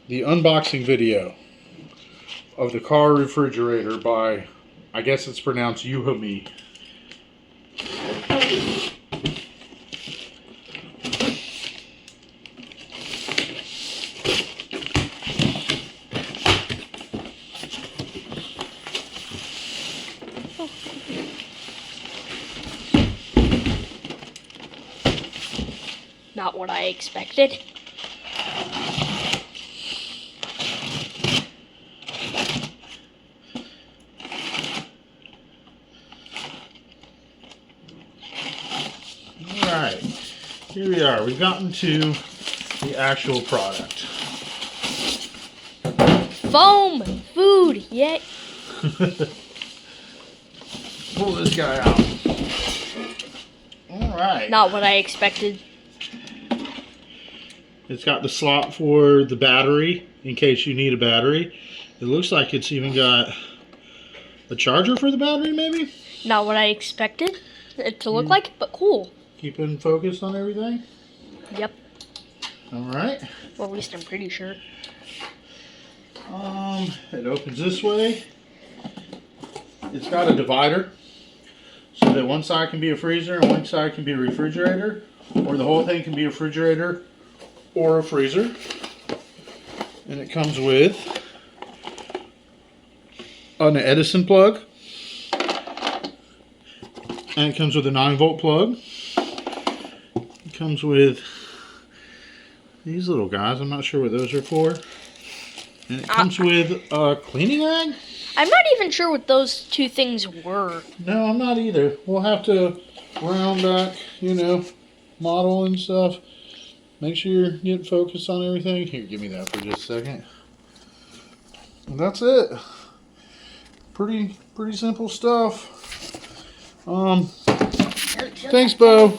the unboxing video of the car refrigerator by, I guess it's pronounced EUHOMY. Not what I expected. Alright, here we are. We've gotten to the actual product. Foam! Food! Yay! Pull this guy out. Alright. Not what I expected. It's got the slot for the battery, in case you need a battery. It looks like it's even got a charger for the battery, maybe? Not what I expected it to look like, but cool. Keeping focused on everything? Yep. Alright. Well, at least I'm pretty sure. It opens this way. It's got a divider, so that one side can be a freezer and one side can be a refrigerator, or the whole thing can be a refrigerator or a freezer. And it comes with an Edison plug, and it comes with a 9-volt plug. It comes with these little guys. I'm not sure what those are for. And it comes with a cleaning rag. I'm not even sure what those two things were. No, I'm not either. We'll have to round back, model and stuff. Make sure you're getting focused on everything. Here, give me that for just a second. And that's it. Pretty simple stuff. Thanks, Bo.